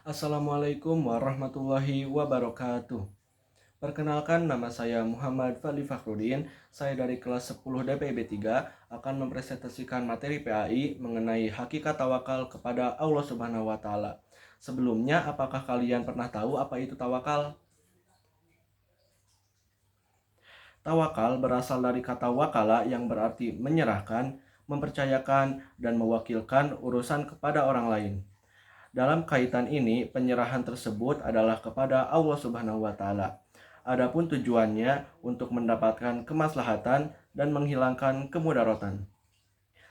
Assalamualaikum warahmatullahi wabarakatuh. Perkenalkan, nama saya Muhammad Fadli Fakhrudin. Saya dari kelas 10 DPIB 3 akan mempresentasikan materi PAI mengenai hakikat tawakal kepada Allah Subhanahu wa taala. Sebelumnya, apakah kalian pernah tahu apa itu tawakal? Tawakal berasal dari kata wakala yang berarti menyerahkan, mempercayakan, dan mewakilkan urusan kepada orang lain. Dalam kaitan ini, penyerahan tersebut adalah kepada Allah Subhanahu wa taala. Adapun tujuannya untuk mendapatkan kemaslahatan dan menghilangkan kemudaratan.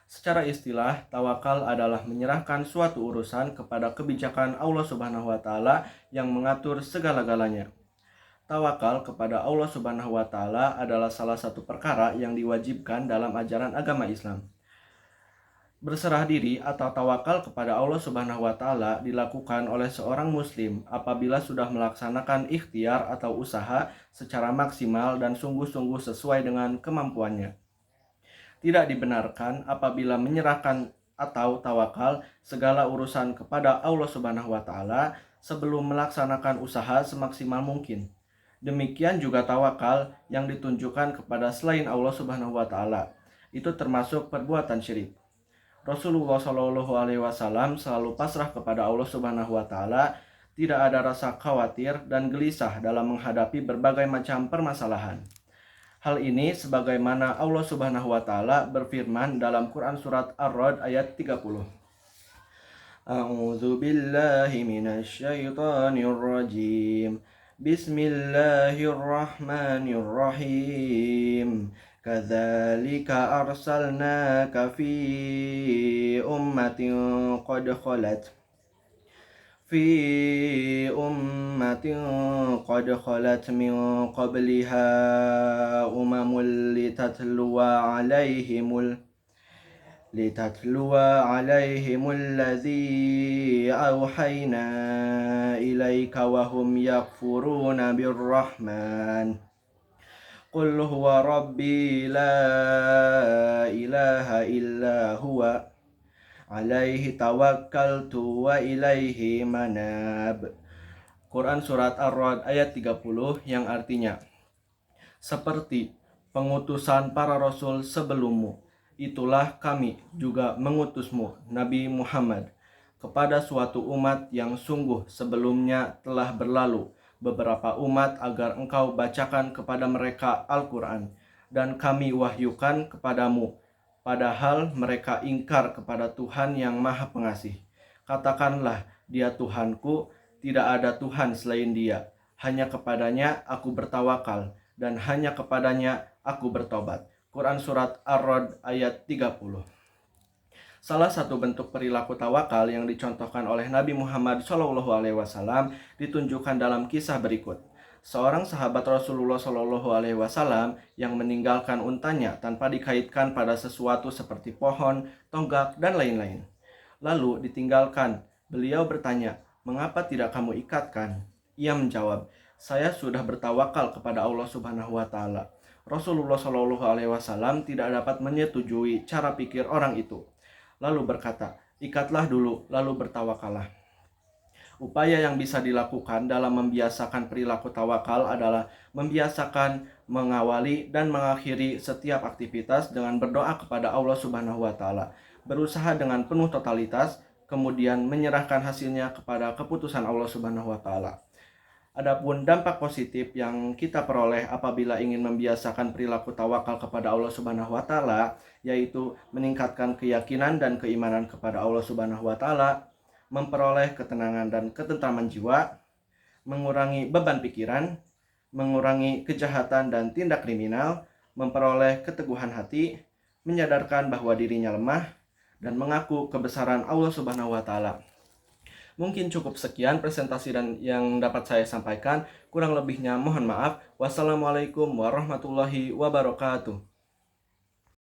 Secara istilah, tawakal adalah menyerahkan suatu urusan kepada kebijakan Allah Subhanahu wa taala yang mengatur segala-galanya. Tawakal kepada Allah Subhanahu wa taala adalah salah satu perkara yang diwajibkan dalam ajaran agama Islam. Berserah diri atau tawakal kepada Allah Subhanahu wa taala dilakukan oleh seorang muslim apabila sudah melaksanakan ikhtiar atau usaha secara maksimal dan sungguh-sungguh sesuai dengan kemampuannya. Tidak dibenarkan apabila menyerahkan atau tawakal segala urusan kepada Allah Subhanahu wa taala sebelum melaksanakan usaha semaksimal mungkin. Demikian juga tawakal yang ditunjukkan kepada selain Allah Subhanahu wa taala. Itu termasuk perbuatan syirik. Rasulullah Shallallahu Alaihi Wasallam selalu pasrah kepada Allah Subhanahu Wa Taala, tidak ada rasa khawatir dan gelisah dalam menghadapi berbagai macam permasalahan. Hal ini sebagaimana Allah Subhanahu Wa Taala berfirman dalam Quran surat Ar-Ra'd ayat 30. A'udzu billahi minasyaitonir rajim. Bismillahirrahmanirrahim. Kadzalika arsalnaka fi ummatin qad khalat min qabliha umamul litatluwa alaihimul ladzi auhayna ilaika wa hum yakfuruna birrahman. Qul huwa rabbi la ilaha illa huwa alaihi tawakkaltu wa ilaihi manab. Quran surat Ar-Ra'd ayat 30 yang artinya, seperti pengutusan para rasul sebelummu, itulah kami juga mengutusmu, Nabi Muhammad, kepada suatu umat yang sungguh sebelumnya telah berlalu beberapa umat agar engkau bacakan kepada mereka Al-Quran, dan kami wahyukan kepadamu, padahal mereka ingkar kepada Tuhan yang Maha Pengasih. Katakanlah, Dia Tuhanku, tidak ada Tuhan selain Dia. Hanya kepadanya aku bertawakal, dan hanya kepadanya aku bertobat. Quran surat Ar-Ra'd ayat 30. Salah satu bentuk perilaku tawakal yang dicontohkan oleh Nabi Muhammad SAW ditunjukkan dalam kisah berikut. Seorang sahabat Rasulullah SAW yang meninggalkan untanya tanpa dikaitkan pada sesuatu seperti pohon, tonggak, dan lain-lain. Lalu ditinggalkan. Beliau bertanya, "Mengapa tidak kamu ikatkan?" Ia menjawab, "Saya sudah bertawakal kepada Allah Subhanahu wa taala." Rasulullah SAW tidak dapat menyetujui cara pikir orang itu. Lalu berkata, "Ikatlah dulu, lalu bertawakallah." Upaya yang bisa dilakukan dalam membiasakan perilaku tawakal adalah membiasakan, mengawali, dan mengakhiri setiap aktivitas dengan berdoa kepada Allah Subhanahu wa taala, berusaha dengan penuh totalitas, kemudian menyerahkan hasilnya kepada keputusan Allah Subhanahu wa taala. Adapun dampak positif yang kita peroleh apabila ingin membiasakan perilaku tawakal kepada Allah Subhanahu wa taala, yaitu meningkatkan keyakinan dan keimanan kepada Allah Subhanahu wa taala, memperoleh ketenangan dan ketentraman jiwa, mengurangi beban pikiran, mengurangi kejahatan dan tindak kriminal, memperoleh keteguhan hati, menyadarkan bahwa dirinya lemah, dan mengaku kebesaran Allah Subhanahu wa taala. Mungkin cukup sekian presentasi dan yang dapat saya sampaikan. Kurang lebihnya mohon maaf. Wassalamualaikum warahmatullahi wabarakatuh.